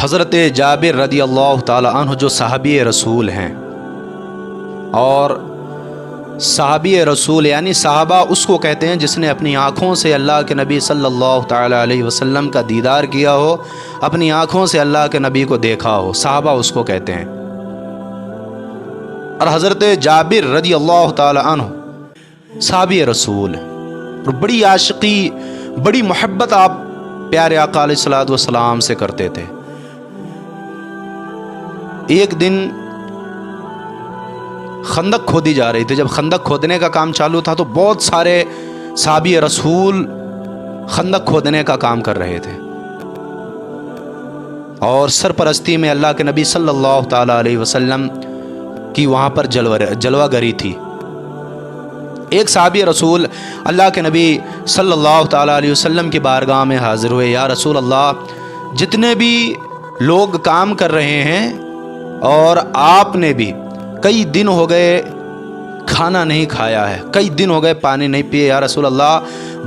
حضرت جابر رضی اللہ تعالی عنہ جو صحابی رسول ہیں، اور صحابی رسول یعنی صحابہ اس کو کہتے ہیں جس نے اپنی آنکھوں سے اللہ کے نبی صلی اللہ تعالی علیہ وسلم کا دیدار کیا ہو، اپنی آنکھوں سے اللہ کے نبی کو دیکھا ہو، صحابہ اس کو کہتے ہیں۔ اور حضرت جابر رضی اللہ تعالی عنہ صحابی رسول، اور بڑی عاشقی، بڑی محبت آپ پیارے آقا علیہ الصلوۃ والسلام سے کرتے تھے۔ ایک دن خندق کھودی جا رہی تھی، جب خندق کھودنے کا کام چالو تھا تو بہت سارے صحابی رسول خندق کھودنے کا کام کر رہے تھے، اور سرپرستی میں اللہ کے نبی صلی اللہ تعالی علیہ وسلم کی وہاں پر جلوہ گری تھی۔ ایک صحابی رسول اللہ کے نبی صلی اللہ تعالی علیہ وسلم کی بارگاہ میں حاضر ہوئے، یا رسول اللہ، جتنے بھی لوگ کام کر رہے ہیں اور آپ نے بھی کئی دن ہو گئے کھانا نہیں کھایا ہے، کئی دن ہو گئے پانی نہیں پیے، یا رسول اللہ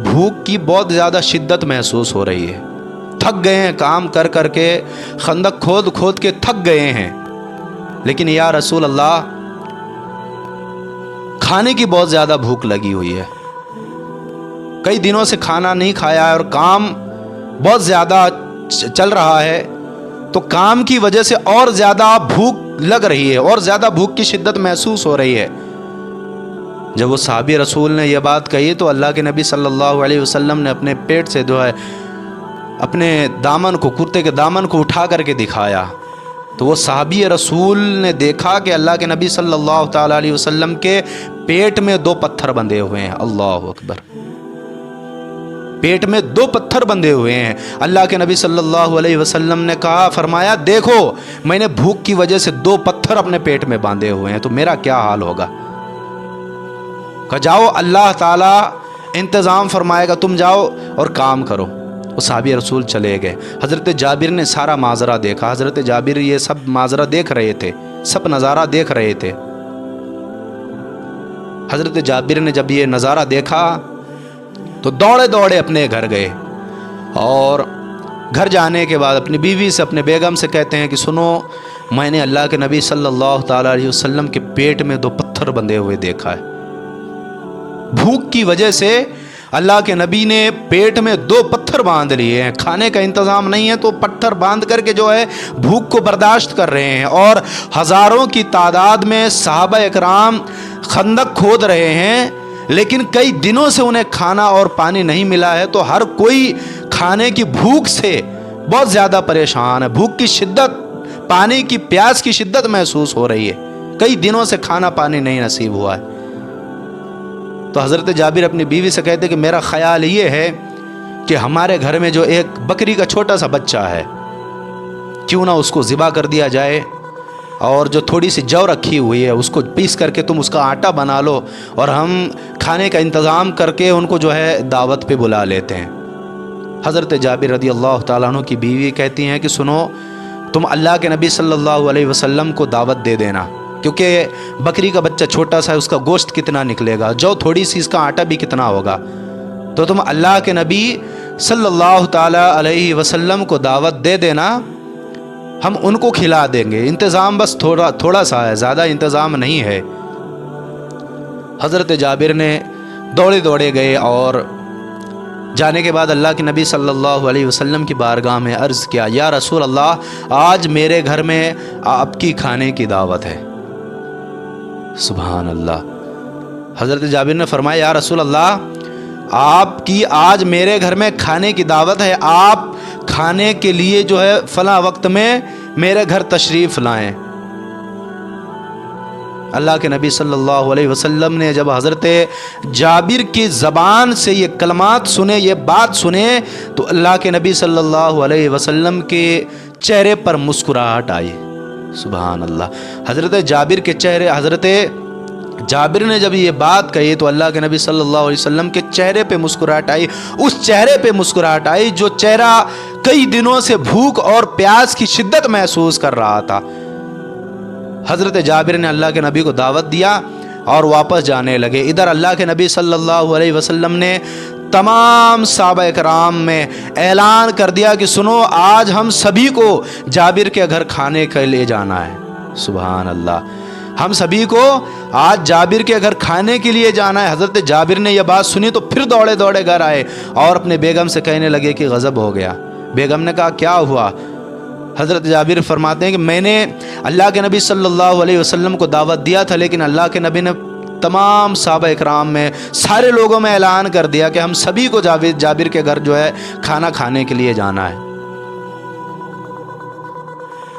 بھوک کی بہت زیادہ شدت محسوس ہو رہی ہے، تھک گئے ہیں کام کر کر کے، خندق کھود کھود کے تھک گئے ہیں، لیکن یا رسول اللہ کھانے کی بہت زیادہ بھوک لگی ہوئی ہے، کئی دنوں سے کھانا نہیں کھایا ہے اور کام بہت زیادہ چل رہا ہے، تو کام کی وجہ سے اور زیادہ بھوک لگ رہی ہے، اور زیادہ بھوک کی شدت محسوس ہو رہی ہے۔ جب وہ صحابی رسول نے یہ بات کہی تو اللہ کے نبی صلی اللہ علیہ وسلم نے اپنے پیٹ سے جو ہے اپنے دامن کو، کرتے کے دامن کو اٹھا کر کے دکھایا، تو وہ صحابی رسول نے دیکھا کہ اللہ کے نبی صلی اللہ تعالی علیہ وسلم کے پیٹ میں 2 پتھر بندھے ہوئے ہیں۔ اللہ اکبر، پیٹ میں 2 پتھر بندھے ہوئے ہیں۔ اللہ کے نبی صلی اللہ علیہ وسلم نے کہا، فرمایا دیکھو میں نے بھوک کی وجہ سے 2 پتھر اپنے پیٹ میں باندھے ہوئے ہیں، تو میرا کیا حال ہوگا؟ کہ جاؤ اللہ تعالیٰ انتظام فرمائے گا، تم جاؤ اور کام کرو۔ وہ صحابی رسول چلے گئے۔ حضرت جابر نے سارا ماجرا دیکھا، حضرت جابر یہ سب ماجرا دیکھ رہے تھے، سب نظارہ دیکھ رہے تھے۔ حضرت جابر نے جب یہ نظارہ دیکھا تو دوڑے دوڑے اپنے گھر گئے، اور گھر جانے کے بعد اپنی بیوی سے، اپنے بیگم سے کہتے ہیں کہ سنو، میں نے اللہ کے نبی صلی اللہ تعالی علیہ وسلم کے پیٹ میں 2 پتھر بندھے ہوئے دیکھا ہے۔ بھوک کی وجہ سے اللہ کے نبی نے پیٹ میں 2 پتھر باندھ لیے ہیں، کھانے کا انتظام نہیں ہے تو پتھر باندھ کر کے جو ہے بھوک کو برداشت کر رہے ہیں، اور ہزاروں کی تعداد میں صحابہ اکرام خندق کھود رہے ہیں، لیکن کئی دنوں سے انہیں کھانا اور پانی نہیں ملا ہے، تو ہر کوئی کھانے کی بھوک سے بہت زیادہ پریشان ہے، بھوک کی شدت، پانی کی پیاس کی شدت محسوس ہو رہی ہے، کئی دنوں سے کھانا پانی نہیں نصیب ہوا ہے۔ تو حضرت جابر اپنی بیوی سے کہتے کہ میرا خیال یہ ہے کہ ہمارے گھر میں جو ایک بکری کا چھوٹا سا بچہ ہے، کیوں نہ اس کو ذبح کر دیا جائے، اور جو تھوڑی سی جو رکھی ہوئی ہے اس کو پیس کر کے تم اس کا آٹا بنا لو، اور ہم کھانے کا انتظام کر کے ان کو جو ہے دعوت پہ بلا لیتے ہیں۔ حضرت جابر رضی اللہ تعالیٰ عنہ کی بیوی کہتی ہیں کہ سنو، تم اللہ کے نبی صلی اللہ علیہ وسلم کو دعوت دے دینا، کیونکہ بکری کا بچہ چھوٹا سا ہے، اس کا گوشت کتنا نکلے گا، جو تھوڑی سی اس کا آٹا بھی کتنا ہوگا، تو تم اللہ کے نبی صلی اللہ تعالی علیہ وسلم کو دعوت دے دینا، ہم ان کو کھلا دیں گے، انتظام بس تھوڑا سا ہے، زیادہ انتظام نہیں ہے۔ حضرت جابر نے دوڑے دوڑے گئے، اور جانے کے بعد اللہ کے نبی صلی اللہ علیہ وسلم کی بارگاہ میں عرض کیا، یا رسول اللہ، آج میرے گھر میں آپ کی کھانے کی دعوت ہے۔ سبحان اللہ۔ حضرت جابر نے فرمایا، یا رسول اللہ، آپ کی آج میرے گھر میں کھانے کی دعوت ہے، آپ کھانے کے لیے جو ہے فلاں وقت میں میرے گھر تشریف لائیں۔ اللہ کے نبی صلی اللہ علیہ وسلم نے جب حضرت جابر کی زبان سے یہ کلمات سنے، یہ بات سنے، تو اللہ کے نبی صلی اللہ علیہ وسلم کے چہرے پر مسکراہٹ آئی۔ سبحان اللہ۔ حضرت جابر نے جب یہ بات کہی تو اللہ کے نبی صلی اللہ علیہ وسلم کے چہرے پہ مسکراہٹ آئی، اس چہرے پہ مسکراہٹ آئی جو چہرہ کئی دنوں سے بھوک اور پیاس کی شدت محسوس کر رہا تھا۔ حضرت جابر نے اللہ کے نبی کو دعوت دیا اور واپس جانے لگے۔ ادھر اللہ کے نبی صلی اللہ علیہ وسلم نے तमाम सहाबा इकराम में ऐलान कर दिया कि सुनो, आज हम सभी को जाबिर के घर खाने के लिए जाना है। सुभान अल्लाह, हम सभी को आज जाबिर के घर खाने के लिए जाना है। हज़रत जाबिर ने यह बात सुनी तो फिर दौड़े दौड़े घर आए और अपने बेगम से कहने लगे कि गज़ब हो गया। बेगम ने कहा क्या हुआ? हज़रत जाबिर फरमाते हैं कि मैंने अल्लाह के नबी सल्लल्लाहु अलैहि वसल्लम को दावत दिया था, लेकिन अल्लाह के नबी ने तमाम सहाबा इकराम में सारे लोगों में ऐलान कर दिया कि हम सभी को जाबिर के घर जो है खाना खाने के लिए जाना है।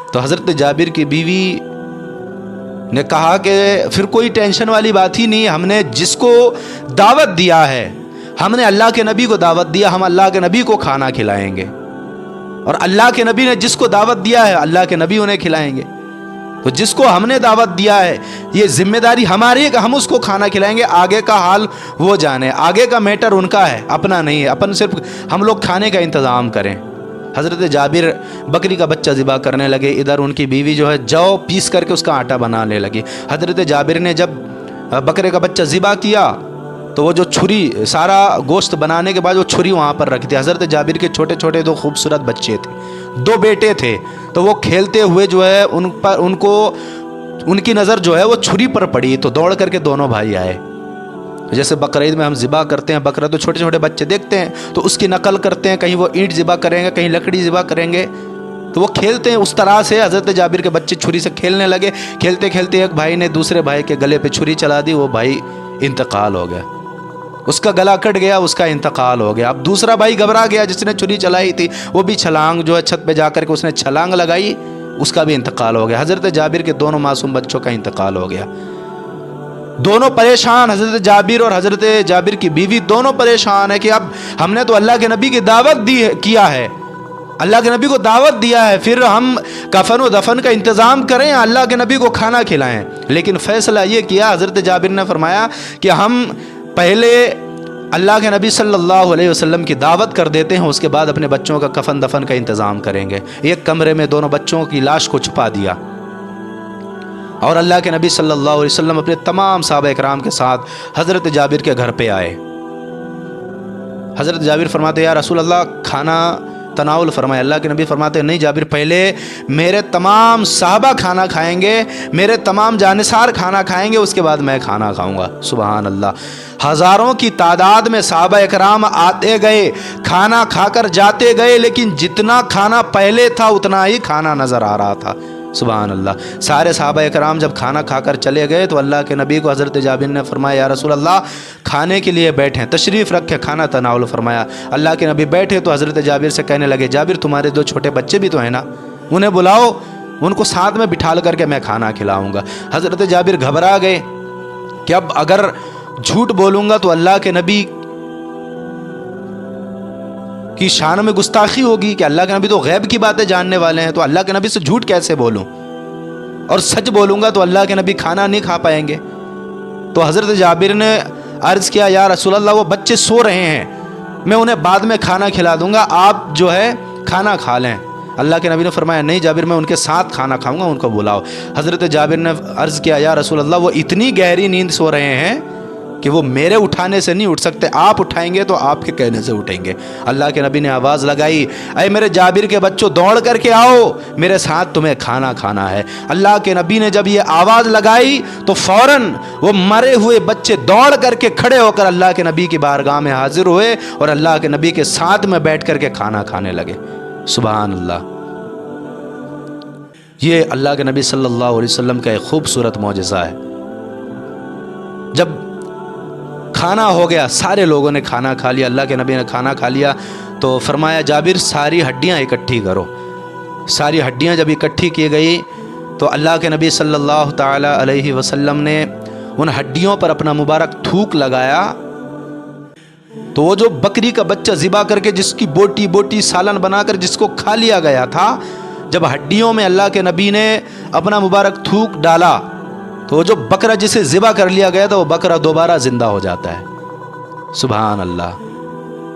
तो हज़रत जाबिर की बीवी ने कहा कि फिर कोई टेंशन वाली बात ही नहीं, हमने जिसको दावत दिया है, हमने अल्लाह के नबी को दावत दिया, हम अल्लाह के नबी को खाना खिलाएंगे, और अल्लाह के नबी ने जिसको दावत दिया है अल्लाह के नबी उन्हें खिलाएंगे। तो जिसको हमने दावत दिया है ये जिम्मेदारी हमारी है कि हम उसको खाना खिलाएंगे, आगे का हाल वो जाने, आगे का मैटर उनका है, अपना नहीं है, अपन सिर्फ हम लोग खाने का इंतज़ाम करें। हज़रत जाबिर बकरी का बच्चा ज़िबा करने लगे, इधर उनकी बीवी जो है जौ पीस करके उसका आटा बनाने लगी। हज़रत जाबिर ने जब बकरे का बच्चा ज़िबा किया तो वो जो छुरी, सारा गोश्त बनाने के बाद वो छुरी वहाँ पर रख दी। हज़रत जाबिर के छोटे छोटे दो खूबसूरत बच्चे थे, दो बेटे थे, तो वो खेलते हुए जो है उनकी नज़र जो है वो छुरी पर पड़ी, तो दौड़ करके दोनों भाई आए। जैसे बकरीद में हम ज़िबा करते हैं बकरा, तो छोटे छोटे बच्चे देखते हैं तो उसकी नकल करते हैं, कहीं वो ईंट ज़िबा करेंगे, कहीं लकड़ी ज़िबा करेंगे, तो वो खेलते हैं उस तरह से। हज़रत जाबिर के बच्चे छुरी से खेलने लगे, खेलते खेलते एक भाई ने दूसरे भाई के गले पे छुरी चला दी, वो भाई इंतकाल हो गया, उसका गला कट गया, उसका इंतकाल हो गया। अब दूसरा भाई घबरा गया जिसने छुरी चलाई थी, वो भी छलांग जो है छत पे जाकर के उसने छलांग लगाई, उसका भी इंतकाल हो गया। हज़रत जाबिर के दोनों मासूम बच्चों का इंतकाल हो गया। दोनों परेशान, हज़रत जाबिर और हज़रत जाबिर की बीवी दोनों परेशान है कि अब हमने तो अल्लाह के नबी की दावत किया है, अल्लाह के नबी को दावत दिया है, फिर हम कफन व दफन का इंतज़ाम करें, अल्लाह के नबी को खाना खिलाएं। लेकिन फ़ैसला ये किया, हज़रत जाबिर ने फरमाया कि हम पहले अल्लाह के नबी सल्लल्लाहु अलैहि वसल्लम की दावत कर देते हैं, उसके बाद अपने बच्चों का कफन दफन का इंतज़ाम करेंगे। एक कमरे में दोनों बच्चों की लाश को छुपा दिया और अल्लाह के नबी सल्लल्लाहु अलैहि वसल्लम अपने तमाम सहाबा इकराम के साथ हज़रत जाबिर के घर पे आए। हज़रत जाबिर फरमाते या रसूल अल्लाह, खाना तनाउल फरमाए। अल्लाह के नबी फरमाते नहीं जाबिर, पहले मेरे तमाम साहबा खाना खाएंगे, मेरे तमाम जानिसार खाना खाएंगे, उसके बाद मैं खाना खाऊंगा। सुबहान अल्लाह, हज़ारों की तादाद में साहबा इकराम आते गए, खाना खाकर जाते गए, लेकिन जितना खाना पहले था उतना ही खाना नज़र आ रहा था। सुबहान अल्लाह, सारे साहबा इकराम जब खाना खाकर चले गए तो अल्लाह के नबी को हज़रत जाबिर ने फरमाया या रसूल अल्लाह, खाने के लिए बैठें, तशरीफ़ रखें, खाना तनाउल फरमाया। अल्लाह के नबी बैठे तो हज़रत जाबिर से कहने लगे जाबिर, तुम्हारे दो छोटे बच्चे भी तो हैं ना, उन्हें बुलाओ, उनको साथ में बिठा करके मैं खाना खिलाऊँगा। हज़रत जाबिर घबरा गए कि अब अगर झूठ बोलूँगा तो अल्लाह के नबी की शान में गुस्ताखी होगी कि अल्लाह के नबी तो गैब की बातें जानने वाले हैं, तो अल्लाह के नबी से झूठ कैसे बोलूं, और सच बोलूंगा तो अल्लाह के नबी खाना नहीं खा पाएंगे। तो हज़रत जाबिर ने अर्ज़ किया या रसूल अल्लाह, वो बच्चे सो रहे हैं, मैं उन्हें बाद में खाना खिला दूंगा, आप जो है खाना खा लें। अल्लाह के नबी ने फरमाया नहीं जाबिर, मैं उनके साथ खाना खाऊंगा, उनको बुलाओ। हज़रत जाबिर ने अर्ज़ किया या रसूल अल्लाह, वो इतनी गहरी नींद सो रहे हैं कि वो मेरे उठाने से नहीं उठ सकते, आप उठाएंगे तो आपके कहने से उठेंगे। अल्लाह के नबी ने आवाज़ लगाई, अरे मेरे जाबिर के बच्चों दौड़ करके आओ, मेरे साथ तुम्हें खाना खाना है। अल्लाह के नबी ने जब ये आवाज़ लगाई तो फ़ौरन वो मरे हुए बच्चे दौड़ करके खड़े होकर अल्लाह के नबी की बारगाह में हाजिर हुए और अल्लाह के नबी के साथ में बैठ करके खाना खाने लगे। सुबहान अल्लाह, ये अल्लाह के नबी सल्लल्लाहु अलैहि वसल्लम का एक खूबसूरत मौजज़ा है। जब खाना हो गया, सारे लोगों ने खाना खा लिया, अल्लाह के नबी ने खाना खा लिया तो फरमाया जाबिर सारी हड्डियाँ इकट्ठी करो। सारी हड्डियाँ जब इकट्ठी की गई तो अल्लाह के नबी सल्लल्लाहु ताला अलैहि वसल्लम ने उन हड्डियों पर अपना मुबारक थूक लगाया, तो वो जो बकरी का बच्चा ज़िबा करके जिसकी बोटी बोटी सालन बनाकर जिसको खा लिया गया था, जब हड्डियों में अल्लाह के नबी ने अपना मुबारक थूक डाला तो वो जो बकरा जिसे ज़िबा कर लिया गया था वो बकरा दोबारा ज़िंदा हो जाता है। सुभान अल्लाह,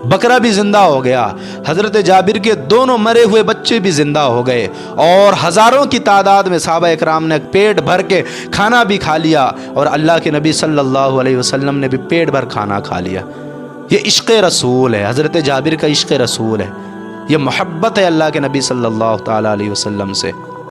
बकरा भी ज़िंदा हो गया, हज़रत जाबिर के दोनों मरे हुए बच्चे भी ज़िंदा हो गए और हज़ारों की तादाद में सहाबा इकराम ने पेट भर के खाना भी खा लिया और अल्लाह के नबी सल्लल्लाहु अलैहि वसल्लम ने भी पेट भर खाना खा लिया। یہ عشق رسول ہے، حضرت جابر کا عشق رسول ہے، یہ محبت ہے اللہ کے نبی صلی اللہ تعالیٰ علیہ وسلم سے۔